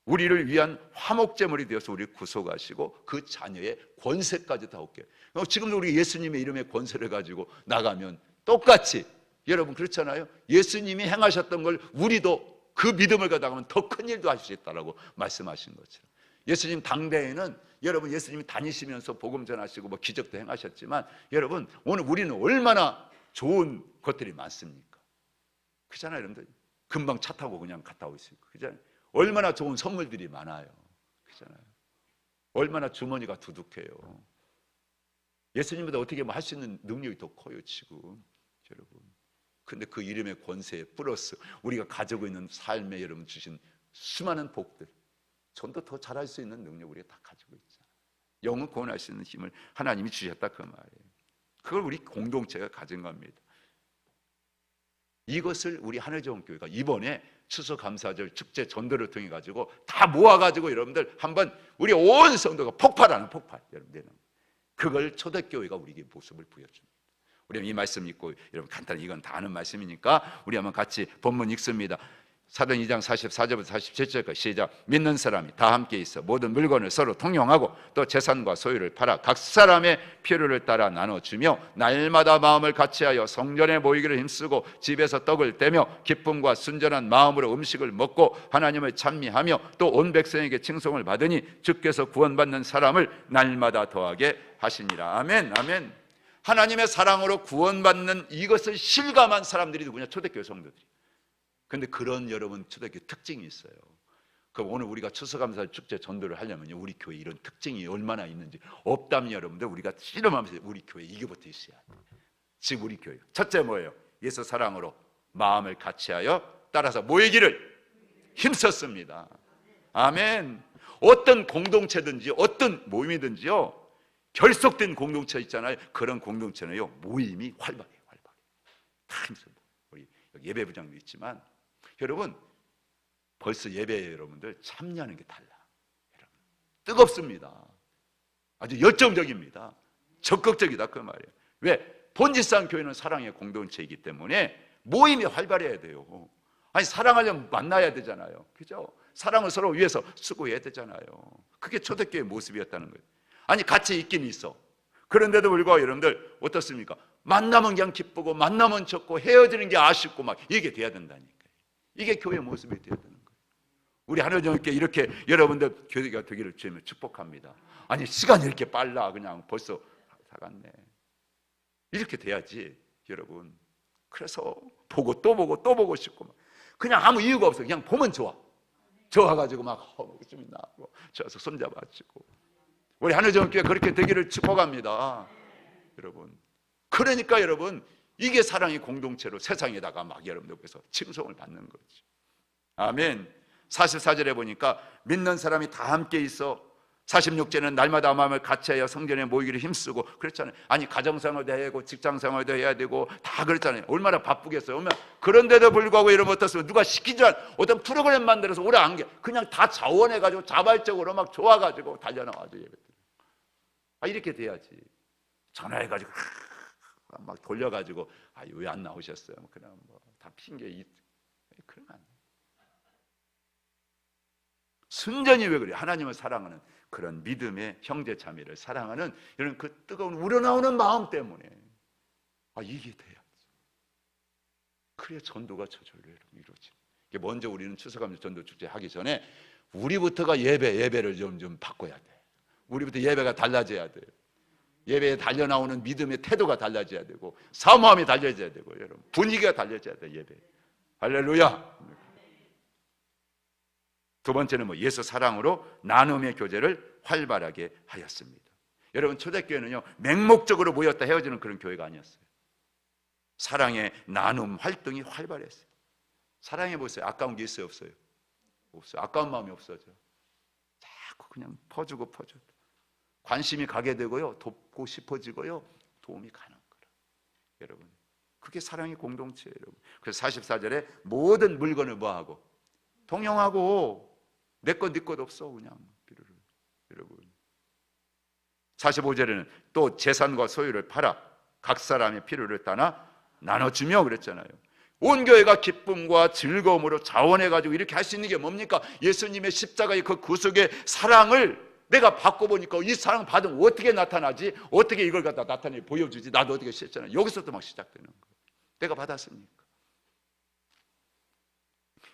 우리를 위한 화목제물이 되어서 우리를 구속하시고 그 자녀의 권세까지 다 얻게. 지금도 우리 예수님의 이름의 권세를 가지고 나가면 똑같이 여러분 그렇잖아요. 예수님이 행하셨던 걸 우리도 그 믿음을 가다가면 더 큰 일도 하실 수 있다라고 말씀하신 것처럼, 예수님 당대에는 여러분 예수님이 다니시면서 복음 전하시고 뭐 기적도 행하셨지만 여러분 오늘 우리는 얼마나 좋은 것들이 많습니까? 그렇잖아요. 여러분들 금방 차 타고 그냥 갔다 올 수 있고, 그렇잖아요. 얼마나 좋은 선물들이 많아요. 그렇잖아요. 얼마나 주머니가 두둑해요. 예수님보다 어떻게 뭐 할 수 있는 능력이 더 커요 지금 여러분. 근데 그 이름의 권세에 플러스 우리가 가지고 있는 삶에 여러분 주신 수많은 복들, 전도 더 잘할 수 있는 능력 우리가 다 가지고 있잖아요. 영을 구원할 수 있는 힘을 하나님이 주셨다 그 말이에요. 그걸 우리 공동체가 가진 겁니다. 이것을 우리 하늘정교회가 이번에 추수감사절 축제 전도를 통해 가지고 다 모아가지고 여러분들 한번 우리 온 성도가 폭발하는 폭발, 여러분들은 그걸 초대교회가 우리에게 모습을 보여줍니다. 우리 이 말씀 읽고 여러분 간단히 이건 다 아는 말씀이니까 우리 한번 같이 본문 읽습니다. 사도행 2장 44절부터 47절까지 시작. 믿는 사람이 다 함께 있어 모든 물건을 서로 통용하고 또 재산과 소유를 팔아 각 사람의 필요를 따라 나눠주며 날마다 마음을 같이하여 성전에 모이기를 힘쓰고 집에서 떡을 떼며 기쁨과 순전한 마음으로 음식을 먹고 하나님을 찬미하며 또 온 백성에게 칭송을 받으니 주께서 구원받는 사람을 날마다 더하게 하시니라. 아멘. 아멘. 하나님의 사랑으로 구원받는 이것을 실감한 사람들이 누구냐? 초대교회 성도들이. 근데 그런 여러분 초대교회 특징이 있어요. 그럼 오늘 우리가 추수감사 축제 전도를 하려면 우리 교회 이런 특징이 얼마나 있는지 없다면 여러분들 우리가 실험하면서 우리 교회 이게부터 있어야 돼. 지금 우리 교회 첫째 뭐예요? 예수 사랑으로 마음을 같이하여 따라서 모이기를 힘썼습니다. 아멘. 어떤 공동체든지 어떤 모임이든지요 결속된 공동체 있잖아요. 그런 공동체는요 모임이 활발해요. 다 힘써요. 우리 여기 예배부장도 있지만 여러분 벌써 예배에 여러분들 참여하는 게 달라. 여러분 뜨겁습니다. 아주 열정적입니다. 적극적이다 그 말이에요. 왜? 본질상 교회는 사랑의 공동체이기 때문에 모임이 활발해야 돼요. 아니 사랑하려면 만나야 되잖아요. 그죠? 사랑을 서로 위해서 수고해야 되잖아요. 그게 초대교회의 모습이었다는 거예요. 아니 같이 있긴 있어. 그런데도 불구하고 여러분들 어떻습니까? 만나면 그냥 기쁘고 만나면 좋고 헤어지는 게 아쉽고 막 이게 돼야 된다니까요. 이게 교회의 모습이 돼야 되는 거예요. 우리 하나님께 이렇게 여러분들 교회가 되기를 주님을 축복합니다. 아니 시간이 이렇게 빨라 그냥 벌써 다 갔네. 이렇게 돼야지 여러분. 그래서 보고 또 보고 또 보고 싶고 막. 그냥 아무 이유가 없어. 그냥 보면 좋아. 좋아가지고 막 웃음이 나고 저서 손잡아주고 우리 하늘정교회 그렇게 되기를 축복합니다. 여러분 그러니까 여러분 이게 사랑의 공동체로 세상에다가 막 여러분들께서 칭송을 받는 거지. 아멘. 44절에 보니까 믿는 사람이 다 함께 있어 46절에는 날마다 마음을 같이하여 성전에 모이기를 힘쓰고 그랬잖아요. 아니 가정생활도 해야 되고 직장생활도 해야 되고 다 그랬잖아요. 얼마나 바쁘겠어요. 그런데도 불구하고 여러분 어떻습니까? 누가 시키지 않은 어떤 프로그램 만들어서 오래 안 게 그냥 다 자원해가지고 자발적으로 막 좋아가지고 달려나와도 예배. 이렇게 돼야지. 전화해가지고 막 돌려가지고 왜 안 나오셨어요? 그냥 뭐 다 핑계 그러면 안 돼. 순전히 왜 그래? 하나님을 사랑하는 그런 믿음의 형제 자매를 사랑하는 이런 그 뜨거운 우러나오는 마음 때문에 이게 돼야지. 그래야 전도가 저절로 이루어지. 먼저 우리는 추수감사 전도 축제 하기 전에 우리부터가 예배를 좀 바꿔야 돼. 우리부터 예배가 달라져야 돼요. 예배에 달려나오는 믿음의 태도가 달라져야 되고 사모함이 달라져야 되고 여러분 분위기가 달라져야 돼. 예배. 할렐루야. 두 번째는 예수 사랑으로 나눔의 교제를 활발하게 하였습니다. 여러분 초대교회는요 맹목적으로 모였다 헤어지는 그런 교회가 아니었어요. 사랑의 나눔 활동이 활발했어요. 사랑해 보세요. 아까운 게 있어요 없어요? 없어요. 아까운 마음이 없어져. 자꾸 그냥 퍼주고 관심이 가게 되고요 돕고 싶어지고요 도움이 가는 거라. 여러분 그게 사랑의 공동체예요. 여러분. 그래서 44절에 모든 물건을 뭐하고 통용하고 내 것 네 것 없어 그냥 필요를. 여러분 45절에는 또 재산과 소유를 팔아 각 사람의 필요를 따라 나눠주며 그랬잖아요. 온 교회가 기쁨과 즐거움으로 자원해가지고 이렇게 할 수 있는 게 뭡니까? 예수님의 십자가의 그 구속의 사랑을 내가 받고 보니까 이 사랑 받으면 어떻게 나타나지? 어떻게 이걸 갖다 나타내 보여주지? 나도 어떻게 했잖아요. 여기서부터 막 시작되는 거예요. 내가 받았으니까.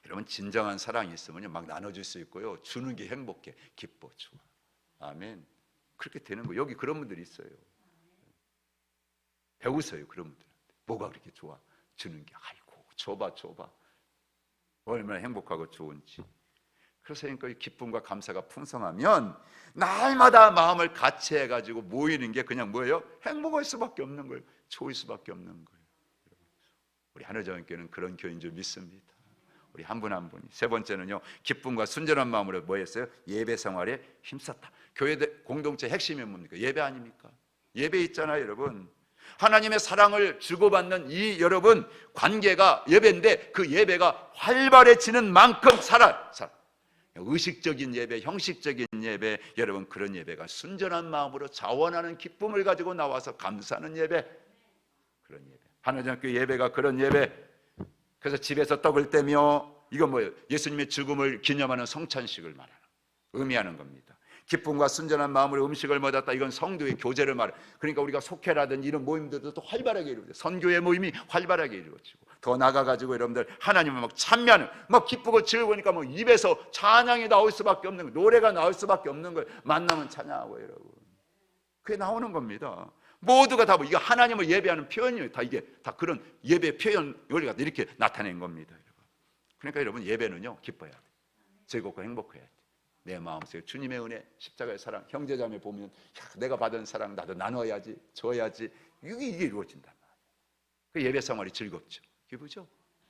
여러분 진정한 사랑이 있으면 막 나눠줄 수 있고요. 주는 게 행복해. 기뻐 좋아. 아멘. 그렇게 되는 거예요. 여기 그런 분들이 있어요. 배우세요. 그런 분들한테. 뭐가 그렇게 좋아? 주는 게 아이고 줘봐. 얼마나 행복하고 좋은지. 그래서 그 기쁨과 감사가 풍성하면 날마다 마음을 같이 해가지고 모이는 게 그냥 뭐예요? 행복할 수밖에 없는 거예요. 좋을 수밖에 없는 거예요. 우리 하늘정교회는 그런 교회인 줄 믿습니다. 우리 한 분 한 분이. 세 번째는요 기쁨과 순전한 마음으로 뭐 했어요? 예배 생활에 힘썼다. 교회 공동체 핵심이 뭡니까? 예배 아닙니까? 예배 있잖아요 여러분. 하나님의 사랑을 주고받는 이 여러분 관계가 예배인데 그 예배가 활발해지는 만큼 살아. 의식적인 예배, 형식적인 예배, 여러분 그런 예배가 순전한 마음으로 자원하는 기쁨을 가지고 나와서 감사하는 예배. 그런 예배. 하나님께 예배가 그런 예배. 그래서 집에서 떡을 떼며 이건 뭐예요? 예수님의 죽음을 기념하는 성찬식을 말하는, 의미하는 겁니다. 기쁨과 순전한 마음으로 음식을 먹었다. 이건 성도의 교제를 말해. 그러니까 우리가 속회라든지 이런 모임들도 또 활발하게 이루어져요. 선교의 모임이 활발하게 이루어지고, 더 나가가지고 여러분들 하나님을 막 찬미하는, 막 기쁘고 즐거우니까 뭐 입에서 찬양이 나올 수밖에 없는 거예요. 노래가 나올 수밖에 없는 거예요. 만나면 찬양하고 여러분. 그게 나오는 겁니다. 모두가 다 이거 하나님을 예배하는 표현이에요. 다 이게 다 그런 예배 표현 우리가 이렇게 나타낸 겁니다. 여러분. 그러니까 여러분 예배는요 기뻐야 돼. 즐겁고 행복해야 돼. 내 마음속에 주님의 은혜, 십자가의 사랑, 형제자매 보면 내가 받은 사랑 나도 나눠야지, 줘야지. 이게 이루어진단 말이에요. 그 예배 생활이 즐겁죠. 기쁘죠?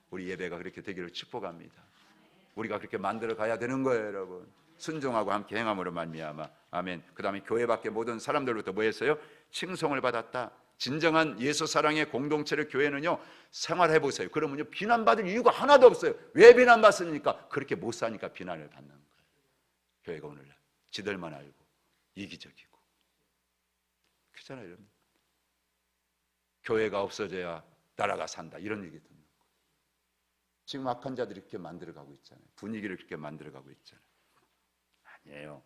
우리 예배가 그렇게 되기를 축복합니다. 우리가 그렇게 만들어 가야 되는 거예요, 여러분. 순종하고 함께 행함으로 말미암아. 아멘. 그 다음에 교회 밖에 모든 사람들로부터 뭐 했어요? 칭송을 받았다. 진정한 예수 사랑의 공동체를 교회는요 생활해 보세요. 그러면요 비난받을 이유가 하나도 없어요. 왜 비난받습니까? 그렇게 못 사니까 비난을 받는 거예요. 교회가 오늘날 지들만 알고 이기적이고 그렇잖아요. 여러분. 교회가 없어져야 나라가 산다 이런 얘기 듣는 거예요. 지금 악한 자들이 그렇게 만들어가고 있잖아요. 분위기를 그렇게 만들어가고 있잖아요. 아니에요.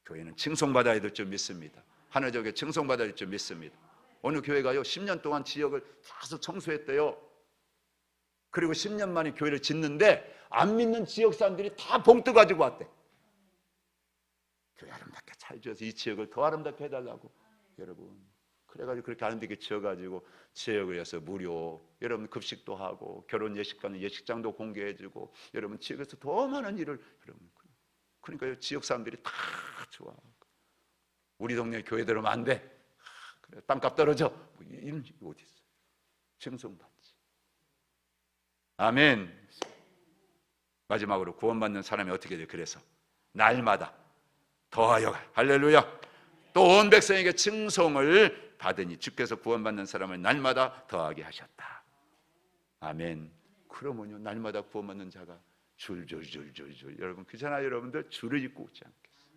교회는 칭송받아야 될 줄 믿습니다. 하나님께 칭송받아야 될 줄 믿습니다. 어느 교회가요 10년 동안 지역을 계속 청소했대요. 그리고 10년 만에 교회를 짓는데 안 믿는 지역 사람들이 다 봉투 가지고 왔대. 교회 아름답게 잘 지어서 이 지역을 더 아름답게 해달라고. 여러분 그래가지고 그렇게 아름답게 지어가지고 지역을 위해서 무료 여러분 급식도 하고 결혼 예식가는 예식장도 공개해주고 여러분 지역에서 더 많은 일을 여러분 그러니까 지역 사람들이 다 좋아하고 우리 동네 교회대로 안 돼. 그래, 땅값 떨어져. 뭐 이런 게 어디 있어? 칭송받지. 아멘. 마지막으로 구원받는 사람이 어떻게 돼? 그래서 날마다 더하여 할렐루야. 또 온 백성에게 칭송을 받으니 주께서 구원받는 사람을 날마다 더하게 하셨다. 아멘. 그러면요 날마다 구원받는 자가 줄줄줄줄줄 여러분 그잖아요. 여러분들 줄을 잇고 오지 않겠어요?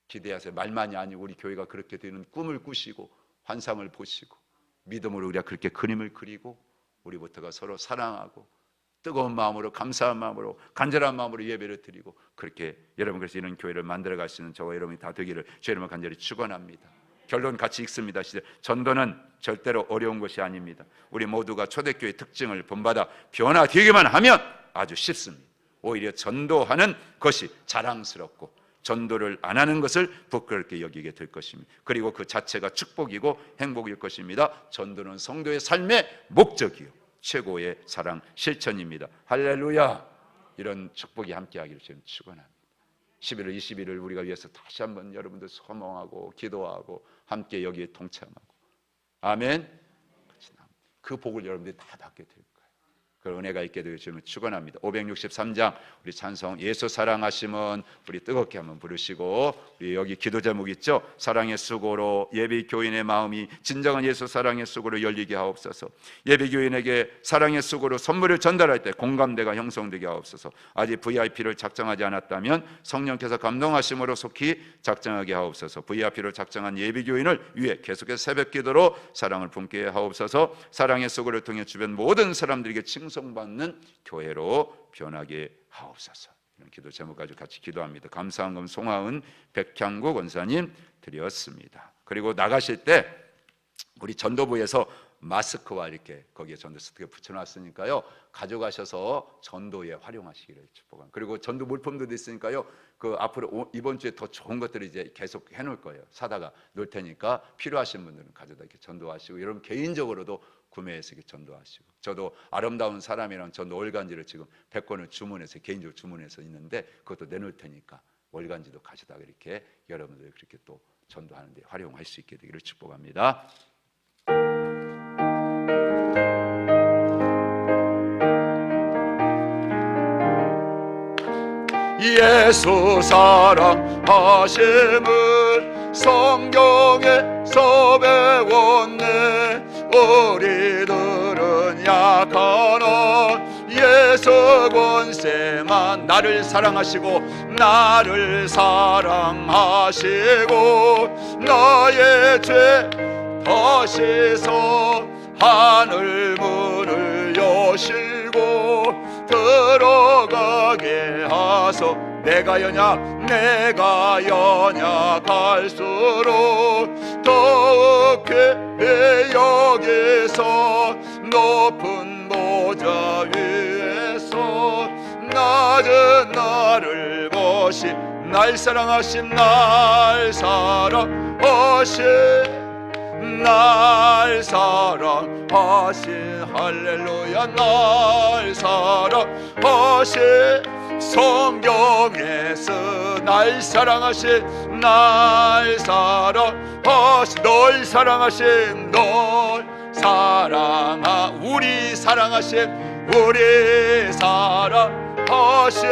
기대하세요. 말만이 아니고 우리 교회가 그렇게 되는 꿈을 꾸시고 환상을 보시고 믿음으로 우리가 그렇게 그림을 그리고 우리부터가 서로 사랑하고 뜨거운 마음으로 감사한 마음으로 간절한 마음으로 예배를 드리고 그렇게 여러분 그래서 이런 교회를 만들어 갈 수 있는 저와 여러분이 다 되기를 주의 이름으로 간절히 축원합니다. 결론 같이 읽습니다. 전도는 절대로 어려운 것이 아닙니다. 우리 모두가 초대교회의 특징을 본받아 변화되기만 하면 아주 쉽습니다. 오히려 전도하는 것이 자랑스럽고 전도를 안 하는 것을 부끄럽게 여기게 될 것입니다. 그리고 그 자체가 축복이고 행복일 것입니다. 전도는 성도의 삶의 목적이요 최고의 사랑 실천입니다. 할렐루야. 이런 축복이 함께하기를 저는 축원합니다. 11월 21일 우리가 위해서 다시 한번 여러분들 소망하고 기도하고 함께 여기에 동참하고 아멘. 그 복을 여러분들이 다 받게 될 거예요. 그 은혜가 있게 되길 주님을 축원합니다. 563장 우리 찬송 예수 사랑하심은 우리 뜨겁게 한번 부르시고 우리 여기 기도 제목 있죠? 사랑의 수고로 예비 교인의 마음이 진정한 예수 사랑의 수고로 열리게 하옵소서. 예비 교인에게 사랑의 수고로 선물을 전달할 때 공감대가 형성되게 하옵소서. 아직 VIP를 작정하지 않았다면 성령께서 감동하심으로 속히 작정하게 하옵소서. VIP를 작정한 예비 교인을 위해 계속해서 새벽 기도로 사랑을 품게 하옵소서. 사랑의 수고를 통해 주변 모든 사람들에게 칭송받는 교회로 변하게 하옵소서. 이런 기도 제목 가지고 같이 기도합니다. 감사한금 송하은 백향국 원사님 드렸습니다. 그리고 나가실 때 우리 전도부에서 마스크와 이렇게 거기에 전도 스티커 붙여놨으니까요 가져가셔서 전도에 활용하시기를 축복합니다. 그리고 전도 물품들도 있으니까요 그 앞으로 이번 주에 더 좋은 것들을 이제 계속 해놓을 거예요. 사다가 놓을 테니까 필요하신 분들은 가져다 이렇게 전도하시고 여러분 개인적으로도 구매해서 이렇게 전도하시고 저도 아름다운 사람이랑 전도 월간지를 지금 100권을 주문해서 개인적으로 주문해서 있는데 그것도 내놓을 테니까 월간지도 가져다가 이렇게 여러분들 그렇게 또 전도하는 데 활용할 수 있게 되기를 축복합니다. 예수 사랑하심을 성경에서 배웠네. 우리들은 약하나 예수 권세만 나를 사랑하시고 나를 사랑하시고 나의 죄 하시소 하늘 문을 여시고 들어가게 하소 내가 연약할수록 더욱해 여기서 높은 보좌 위에서 낮은 나를 보시 날 사랑하신 날 사랑하신 날 사랑하신 할렐루야 날 사랑하신 성경에서 날 사랑하신 날 사랑하신 널 사랑하신 널 우리 사랑하신 우리 사랑하신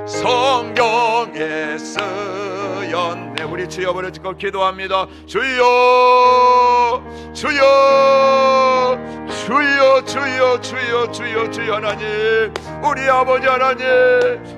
성경에 쓰였네. 우리 주여 버려 짓고 기도합니다. 주여 주여 주여 주여 주여 주여 주여 하나님, 우리 아버지 하나님,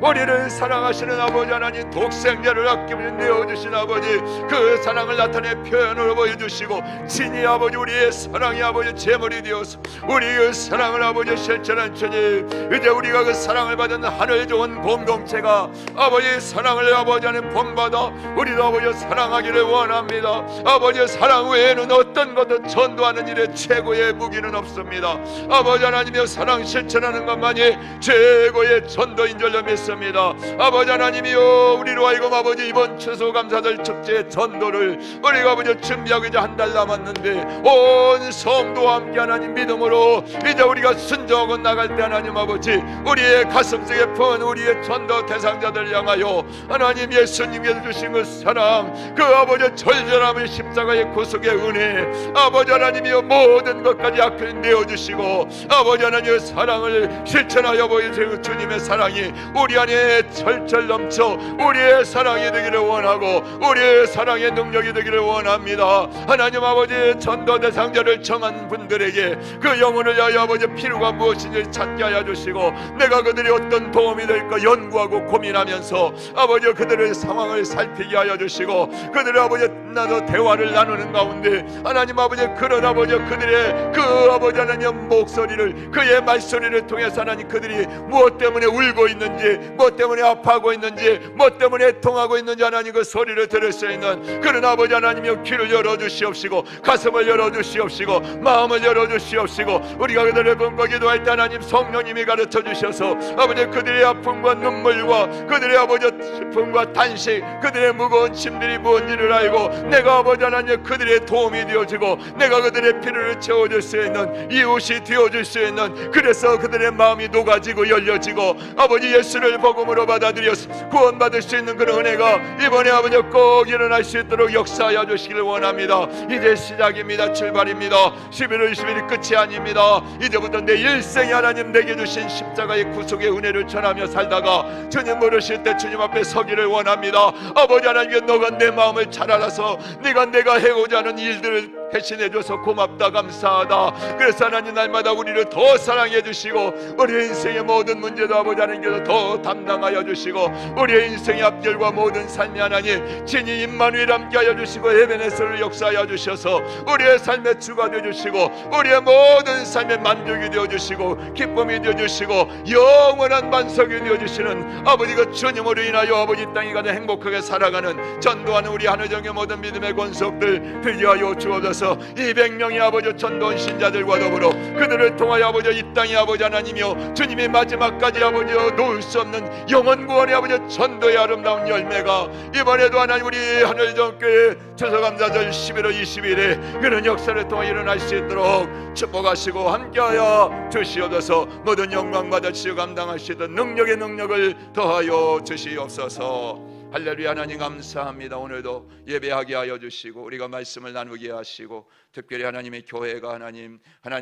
우리를 사랑하시는 아버지 하나님, 독생자를 아끼며 내어주신 아버지, 그 사랑을 나타내 표현으로 보여주시고 친히 아버지 우리의 사랑이 아버지 제물이 되어서 우리 그 사랑을 아버지 실천한 주님, 이제 우리가 그 사랑을 받은 하늘 좋은 공동체가 아버지 사랑을 아버지 하나님 본받아 우리도 아버지 사랑하기를 원합니다. 아버지 사랑 외에는 어떤 것도 전도하는 일에 최고의 무기는 없습니다. 아버지 하나님이여, 사랑 실천하는 것만이 최고의 전도인 줄로 믿습니다. 아버지 하나님이여, 우리로 하여금 아버지 이번 추수감사절 축제 전도를 우리가 아버지 준비하고 이제 한 달 남았는데 온 성도와 함께 하나님 믿음으로 이제 우리가 순종하고 나갈 때 하나님 아버지, 우리의 가슴속에 푼 우리의 전도 대상자들 향하여 하나님 예수님께서 주신 그 사랑, 그 아버지 절절함의 십자가의 구속의 은혜, 아버지 하나님이여 모든 것까지 앞에 내어주시고 아버지 하나님의 사랑을 실천하여 보여주시고 주님의 사랑이 우리 안에 철철 넘쳐 우리의 사랑이 되기를 원하고 우리의 사랑의 능력이 되기를 원합니다. 하나님 아버지, 전도 대상자를 정한 분들에게 그 영혼을 위하여 아버지 필요가 무엇인지 찾게 하여 주시고 내가 그들이 어떤 도움이 될까 연구하고 고민하면서 아버지 그들의 상황을 살피게 하여 주시고 그들의 아버지 나도 대화를 나누는 가운데 하나님 아버지 그런 아버지 그들의 그 아버지 하나님 목소리를, 그의 말소리를 통해서 하나님 그들이 무엇 때문에 울고 있는지, 무엇 때문에 아파하고 있는지, 무엇 때문에 통하고 있는지 하나님 그 소리를 들을 수 있는 그런 아버지 하나님의 귀를 열어주시옵시고 가슴을 열어주시옵시고 마음을 열어주시옵시고 우리가 그들의 분과 기도할 때 하나님 성령님이 가르쳐 주셔서 아버지 그들의 아픔과 눈물과 그들의 아버지 슬픔과 탄식, 그들의 무거운 짐들이 무엇인지를 알고 내가 아버지 하나님 그들의 도움이 되어지고 내가 그들의 필요를 채워줄 수 있는 이웃이 되어줄 수 있는, 그래서 그들의 마음이 녹아지고 열려지고 아버지 예수를 복음으로 받아들여서 구원받을 수 있는 그런 은혜가 이번에 아버지 꼭 일어날 수 있도록 역사하여 주시기를 원합니다. 이제 시작입니다. 출발입니다. 11월 20일이 끝이 아닙니다. 이제부터 내 일생이 하나님 내게 주신 십자가의 구속의 은혜를 전하며 살다가 주님 부르실 때 주님 앞에 서기를 원합니다. 아버지 하나님, 너가 내 마음을 잘 알아서 네가 내가 해오자 하는 일들을 대신해줘서 고맙다 감사하다. 그래서 하나님 날마다 우리를 더 사랑해 주시고 우리의 인생의 모든 문제도 아버지 하나님께서 더 담당하여 주시고 우리의 인생의 앞길과 모든 삶이 하나님 진히 임마누엘 함께 하여 주시고 에베네스를 역사하여 주셔서 우리의 삶의 주가 되어 주시고 우리의 모든 삶의 만족이 되어 주시고 기쁨이 되어 주시고 영원한 만석이 되어 주시는 아버지가 주님으로 인하여 아버지 땅에 가는 행복하게 살아가는 전도하는 우리 하늘정의 모든 믿음의 권속들 되게 하여 주옵소서. 200명의 아버지 전도원 신자들과 더불어 그들을 통하여 아버지 이 땅에 아버지 하나님이여 주님이 마지막까지 아버지 놓을 수 없는 영원 구원의 아버지 전도의 아름다운 열매가 이번에도 하나님 우리 하늘정교회 추수감사절 11월 20일에 그런 역사를 통해 일어날 수 있도록 축복하시고 함께하여 주시옵소서. 모든 영광 받으시고 감당하시던 능력의 능력을 더하여 주시옵소서. 할렐루야. 하나님 감사합니다. 오늘도 예배하게 하여 주시고 우리가 말씀을 나누게 하시고 특별히 하나님의 교회가 하나님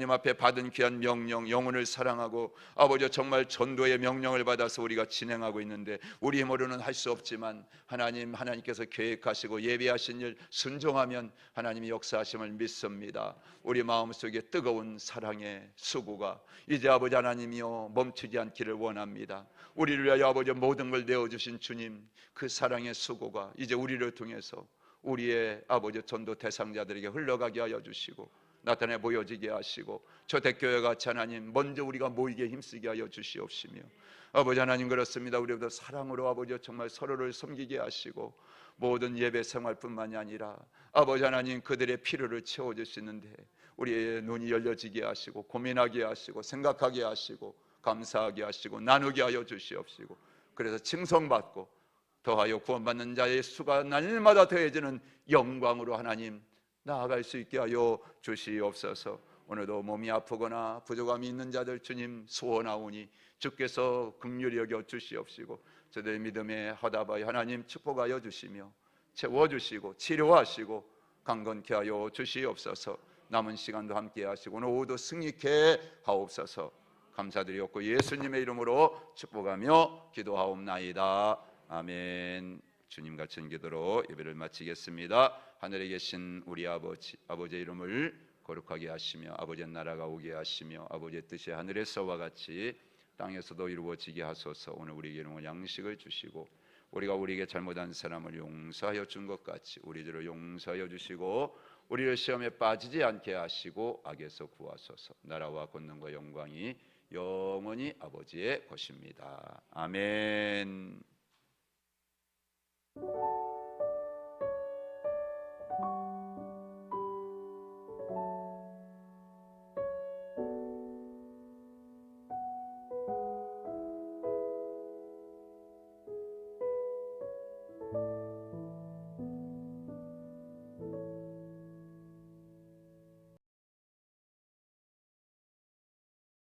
앞에 받은 귀한 명령, 영혼을 사랑하고 아버지 정말 전도의 명령을 받아서 우리가 진행하고 있는데 우리 힘으로는 할 수 없지만 하나님께서 계획하시고 예배하신 일 순종하면 하나님이 역사하심을 믿습니다. 우리 마음속에 뜨거운 사랑의 수고가 이제 아버지 하나님이여 멈추지 않기를 원합니다. 우리를 위하여 아버지 모든 걸 내어주신 주님 그 사랑의 수고가 이제 우리를 통해서 우리의 아버지 전도 대상자들에게 흘러가게 하여 주시고 나타내 보여지게 하시고 초대교회 같이 하나님 먼저 우리가 모이게 힘쓰게 하여 주시옵시며 아버지 하나님 그렇습니다. 우리도 사랑으로 아버지 정말 서로를 섬기게 하시고 모든 예배 생활뿐만이 아니라 아버지 하나님 그들의 필요를 채워주시는데 우리의 눈이 열려지게 하시고 고민하게 하시고 생각하게 하시고 감사하게 하시고 나누게 하여 주시옵시고 그래서 칭송받고 더하여 구원받는 자의 수가 날마다 더해지는 영광으로 하나님 나아갈 수 있게 하여 주시옵소서. 오늘도 몸이 아프거나 부족함이 있는 자들 주님 소원하오니 주께서 긍휼히 여겨 주시옵시고 저들의 믿음에 하다바에 하나님 축복하여 주시며 채워주시고 치료하시고 강건케 하여 주시옵소서. 남은 시간도 함께 하시고 오늘 오후도 승리케 하옵소서. 감사드리옵고 예수님의 이름으로 축복하며 기도하옵나이다. 아멘. 주님 같은 기도로 예배를 마치겠습니다. 하늘에 계신 우리 아버지의 이름을 거룩하게 하시며 아버지의 나라가 오게 하시며 아버지의 뜻이 하늘에서와 같이 땅에서도 이루어지게 하소서. 오늘 우리에게 일용할 양식을 주시고 우리가 우리에게 잘못한 사람을 용서하여 준 것 같이 우리들을 용서하여 주시고 우리를 시험에 빠지지 않게 하시고 악에서 구하소서. 나라와 권능과 영광이 영원히 아버지의 것입니다. 아멘.